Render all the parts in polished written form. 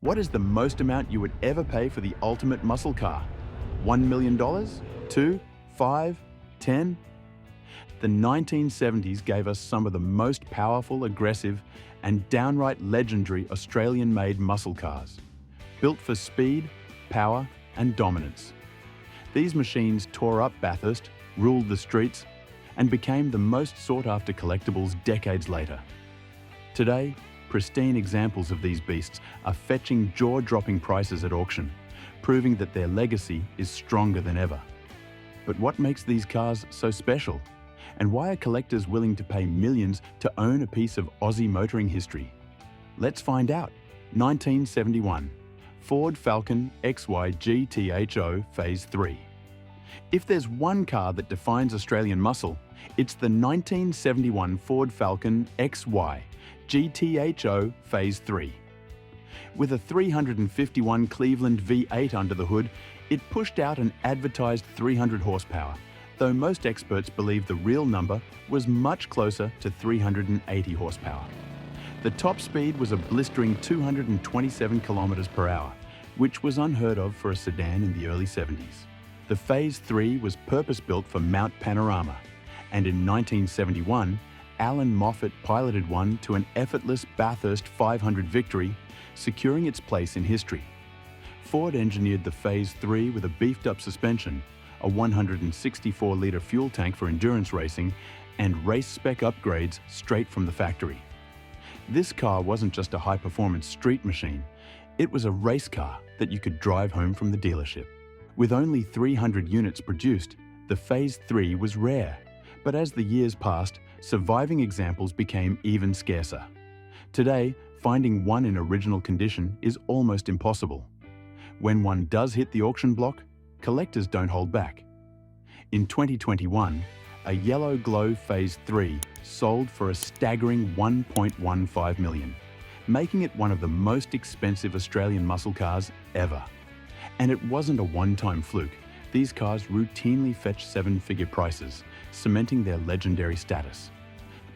What is the most amount you would ever pay for the ultimate muscle car? $1 million? 2? 5? 10? The 1970s gave us some of the most powerful, aggressive, and downright legendary Australian-made muscle cars, built for speed, power, and dominance. These machines tore up Bathurst, ruled the streets, and became the most sought-after collectibles decades later. Today, pristine examples of these beasts are fetching jaw-dropping prices at auction, proving that their legacy is stronger than ever. But what makes these cars so special? And why are collectors willing to pay millions to own a piece of Aussie motoring history? Let's find out. 1971. Ford Falcon XY GTHO Phase 3. If there's one car that defines Australian muscle, it's the 1971 Ford Falcon XY GTHO Phase 3. With a 351 Cleveland V8 under the hood, it pushed out an advertised 300 horsepower, though most experts believe the real number was much closer to 380 horsepower. The top speed was a blistering 227 kilometers per hour, which was unheard of for a sedan in the early 70s. The Phase 3 was purpose-built for Mount Panorama, and in 1971, Alan Moffat piloted one to an effortless Bathurst 500 victory, securing its place in history. Ford engineered the Phase 3 with a beefed-up suspension, a 164-litre fuel tank for endurance racing, and race-spec upgrades straight from the factory. This car wasn't just a high-performance street machine, it was a race car that you could drive home from the dealership. With only 300 units produced, the Phase 3 was rare, but as the years passed, surviving examples became even scarcer. Today, finding one in original condition is almost impossible. When one does hit the auction block, collectors don't hold back. In 2021, a yellow glow Phase 3 sold for a staggering $1.15 million, making it one of the most expensive Australian muscle cars ever. And it wasn't a one-time fluke. These cars routinely fetch seven-figure prices, cementing their legendary status.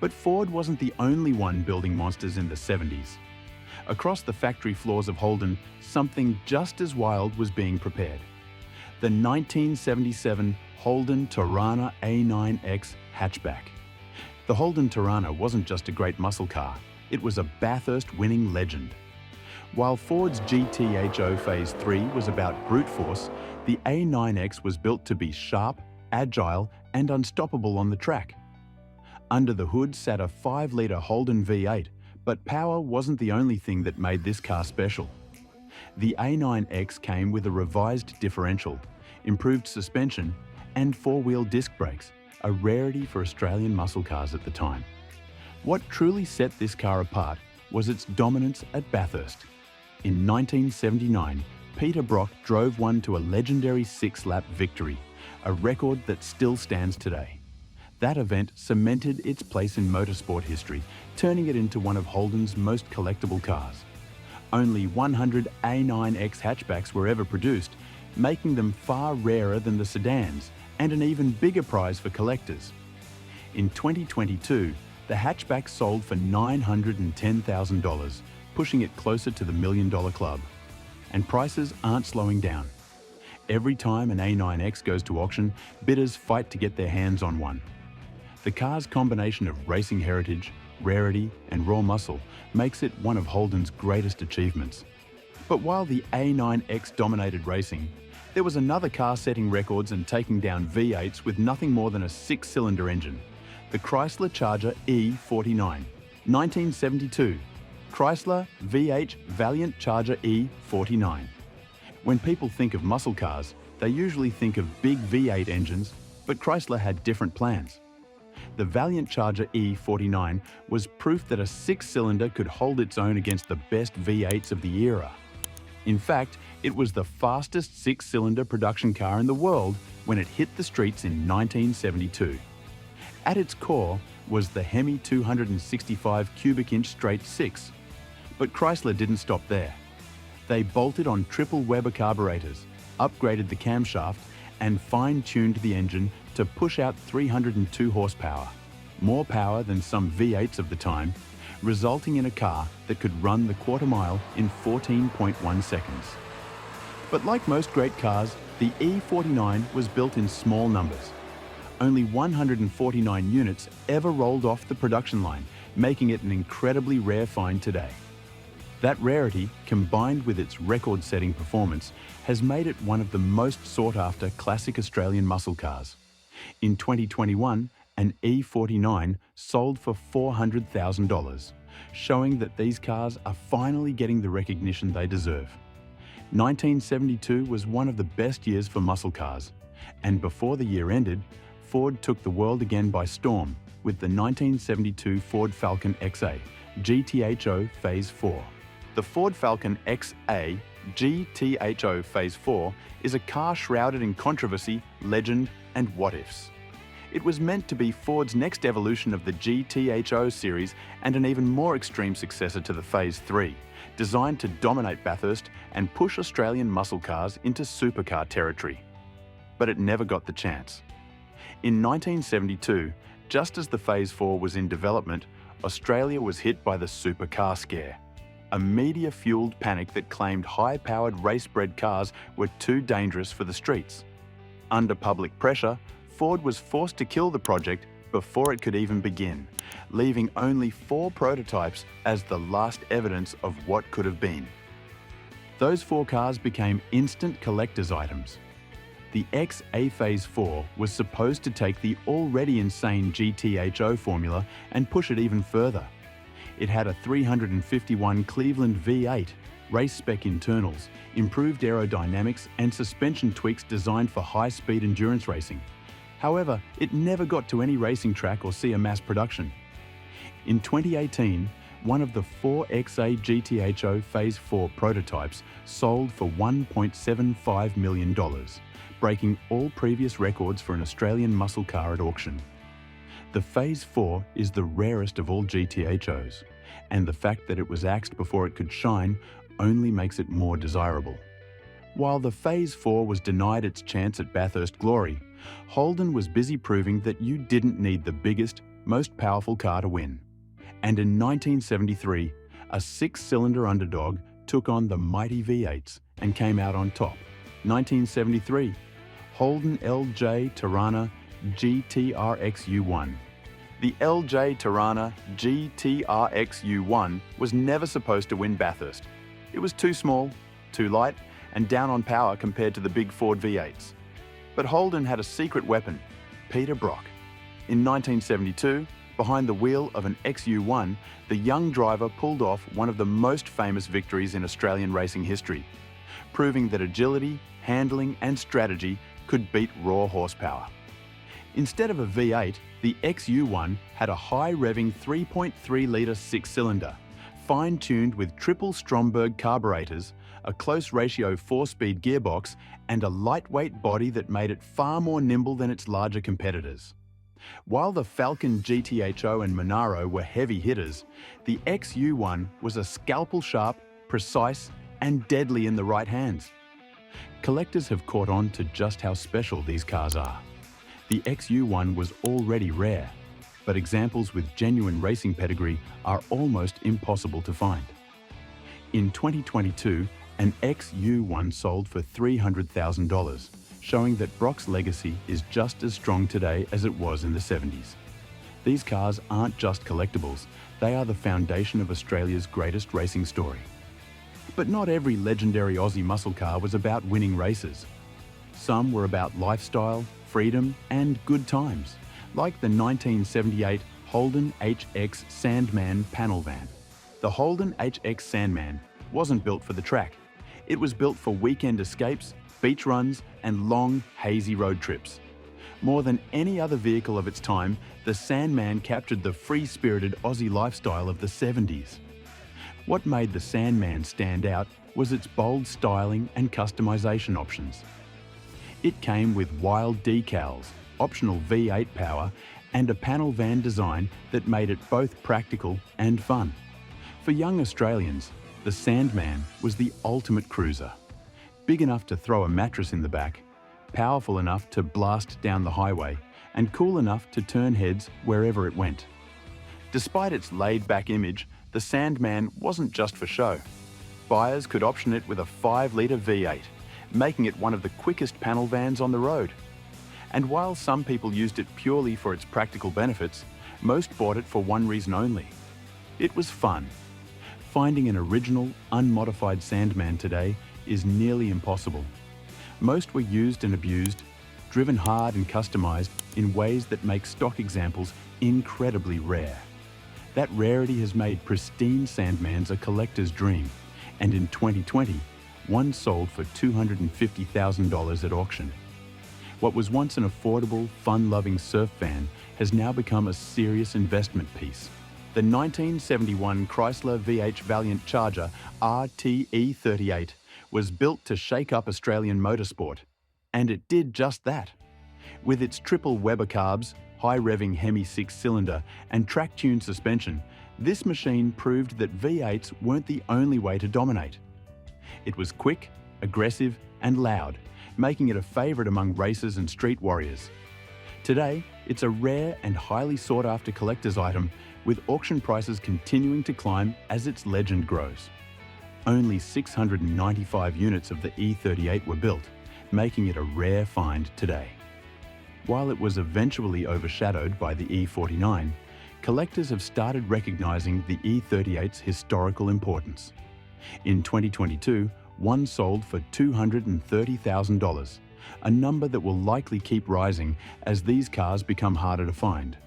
But Ford wasn't the only one building monsters in the 70s. Across the factory floors of Holden, something just as wild was being prepared. The 1977 Holden Torana A9X hatchback. The Holden Torana wasn't just a great muscle car, it was a Bathurst-winning legend. While Ford's GTHO Phase 3 was about brute force, the A9X was built to be sharp, agile, and unstoppable on the track. Under the hood sat a 5-litre Holden V8, but power wasn't the only thing that made this car special. The A9X came with a revised differential, improved suspension, and 4-wheel disc brakes, a rarity for Australian muscle cars at the time. What truly set this car apart was its dominance at Bathurst. In 1979, Peter Brock drove one to a legendary 6-lap victory, a record that still stands today. That event cemented its place in motorsport history, turning it into one of Holden's most collectible cars. Only 100 A9X hatchbacks were ever produced, making them far rarer than the sedans, and an even bigger prize for collectors. In 2022, the hatchback sold for $910,000, pushing it closer to the $1 million club. And prices aren't slowing down. Every time an A9X goes to auction, bidders fight to get their hands on one. The car's combination of racing heritage, rarity, and raw muscle makes it one of Holden's greatest achievements. But while the A9X dominated racing, there was another car setting records and taking down V8s with nothing more than a 6-cylinder engine, the Chrysler Charger E49. 1972, Chrysler V8 Valiant Charger E49. When people think of muscle cars, they usually think of big V8 engines, but Chrysler had different plans. The Valiant Charger E49 was proof that a 6-cylinder could hold its own against the best V8s of the era. In fact, it was the fastest 6-cylinder production car in the world when it hit the streets in 1972. At its core was the Hemi 265 cubic inch straight 6. But Chrysler didn't stop there. They bolted on triple Weber carburetors, upgraded the camshaft, and fine-tuned the engine to push out 302 horsepower, more power than some V8s of the time, resulting in a car that could run the quarter mile in 14.1 seconds. But like most great cars, the E49 was built in small numbers. Only 149 units ever rolled off the production line, making it an incredibly rare find today. That rarity, combined with its record-setting performance, has made it one of the most sought-after classic Australian muscle cars. In 2021, an E49 sold for $400,000, showing that these cars are finally getting the recognition they deserve. 1972 was one of the best years for muscle cars, and before the year ended, Ford took the world again by storm with the 1972 Ford Falcon XA GTHO Phase 4. The Ford Falcon XA GTHO Phase 4 is a car shrouded in controversy, legend, and what-ifs. It was meant to be Ford's next evolution of the GTHO series and an even more extreme successor to the Phase 3, designed to dominate Bathurst and push Australian muscle cars into supercar territory. But it never got the chance. In 1972, just as the Phase 4 was in development, Australia was hit by the supercar scare, a media-fueled panic that claimed high-powered race-bred cars were too dangerous for the streets. Under public pressure, Ford was forced to kill the project before it could even begin, leaving only 4 prototypes as the last evidence of what could have been. Those 4 cars became instant collector's items. The XA Phase 4 was supposed to take the already insane GTHO formula and push it even further. It had a 351 Cleveland V8, race-spec internals, improved aerodynamics and suspension tweaks designed for high-speed endurance racing. However, it never got to any racing track or see a mass production. In 2018, one of the 4 XA GTHO Phase 4 prototypes sold for $1.75 million, breaking all previous records for an Australian muscle car at auction. The Phase 4 is the rarest of all GTHOs, and the fact that it was axed before it could shine only makes it more desirable. While the Phase 4 was denied its chance at Bathurst glory, Holden was busy proving that you didn't need the biggest, most powerful car to win. And in 1973, a 6-cylinder underdog took on the mighty V8s and came out on top. 1973, Holden LJ Tirana GTRX-U1. The LJ Tirana GTRX-U1 was never supposed to win Bathurst. It was too small, too light, and down on power compared to the big Ford V8s. But Holden had a secret weapon, Peter Brock. In 1972, behind the wheel of an XU1, the young driver pulled off one of the most famous victories in Australian racing history, proving that agility, handling, and strategy could beat raw horsepower. Instead of a V8, the XU1 had a high-revving 3.3-litre 6-cylinder, fine-tuned with triple Stromberg carburetors, a close ratio 4-speed gearbox, and a lightweight body that made it far more nimble than its larger competitors. While the Falcon GTHO and Monaro were heavy hitters, the XU1 was a scalpel-sharp, precise, and deadly in the right hands. Collectors have caught on to just how special these cars are. The XU1 was already rare, but examples with genuine racing pedigree are almost impossible to find. In 2022, an XU1 sold for $300,000, showing that Brock's legacy is just as strong today as it was in the 70s. These cars aren't just collectibles, they are the foundation of Australia's greatest racing story. But not every legendary Aussie muscle car was about winning races. Some were about lifestyle, freedom, and good times, like the 1978 Holden HX Sandman panel van. The Holden HX Sandman wasn't built for the track. It was built for weekend escapes, beach runs, and long, hazy road trips. More than any other vehicle of its time, the Sandman captured the free-spirited Aussie lifestyle of the 70s. What made the Sandman stand out was its bold styling and customization options. It came with wild decals, optional V8 power, and a panel van design that made it both practical and fun. For young Australians, the Sandman was the ultimate cruiser. Big enough to throw a mattress in the back, powerful enough to blast down the highway, and cool enough to turn heads wherever it went. Despite its laid-back image, the Sandman wasn't just for show. Buyers could option it with a 5-litre V8, making it one of the quickest panel vans on the road. And while some people used it purely for its practical benefits, most bought it for one reason only. It was fun. Finding an original, unmodified Sandman today is nearly impossible. Most were used and abused, driven hard and customized in ways that make stock examples incredibly rare. That rarity has made pristine Sandmans a collector's dream, and in 2020, one sold for $250,000 at auction. What was once an affordable, fun-loving surf van has now become a serious investment piece. The 1971 Chrysler V8 Valiant Charger RTE38 was built to shake up Australian motorsport, and it did just that. With its triple Weber carbs, high-revving Hemi 6-cylinder and track-tuned suspension, this machine proved that V8s weren't the only way to dominate. It was quick, aggressive and loud, making it a favourite among racers and street warriors. Today, it's a rare and highly sought-after collector's item, with auction prices continuing to climb as its legend grows. Only 695 units of the E38 were built, making it a rare find today. While it was eventually overshadowed by the E49, collectors have started recognising the E38's historical importance. In 2022, one sold for $230,000, a number that will likely keep rising as these cars become harder to find.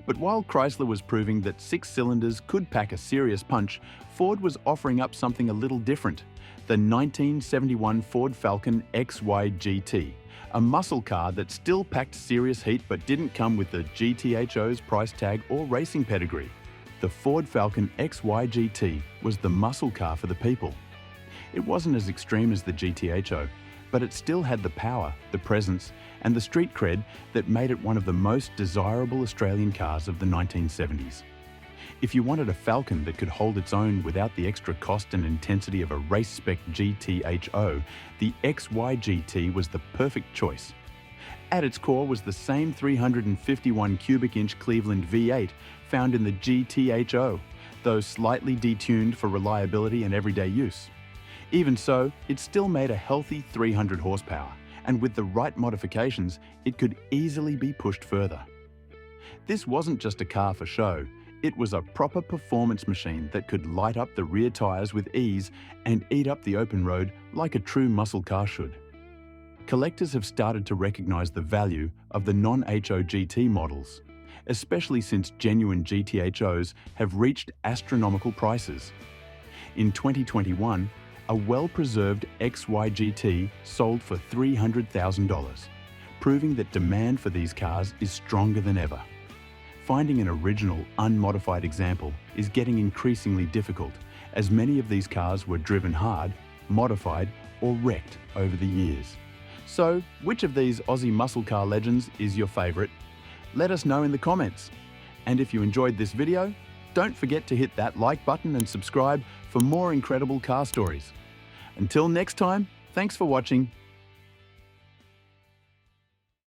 But while Chrysler was proving that 6 cylinders could pack a serious punch, Ford was offering up something a little different: the 1971 Ford Falcon XY GT, a muscle car that still packed serious heat but didn't come with the GTHO's price tag or racing pedigree. The Ford Falcon XY GT was the muscle car for the people. It wasn't as extreme as the GTHO, but it still had the power, the presence, and the street cred that made it one of the most desirable Australian cars of the 1970s. If you wanted a Falcon that could hold its own without the extra cost and intensity of a race-spec GTHO, the XY GT was the perfect choice. At its core was the same 351 cubic inch Cleveland V8 found in the GTHO, though slightly detuned for reliability and everyday use. Even so, it still made a healthy 300 horsepower, and with the right modifications, it could easily be pushed further. This wasn't just a car for show, it was a proper performance machine that could light up the rear tyres with ease and eat up the open road like a true muscle car should. Collectors have started to recognise the value of the non-HO GT models, especially since genuine GTHOs have reached astronomical prices. In 2021, a well-preserved XY GT sold for $300,000, proving that demand for these cars is stronger than ever. Finding an original, unmodified example is getting increasingly difficult, as many of these cars were driven hard, modified, or wrecked over the years. So, which of these Aussie muscle car legends is your favourite? Let us know in the comments. And if you enjoyed this video, don't forget to hit that like button and subscribe for more incredible car stories. Until next time, thanks for watching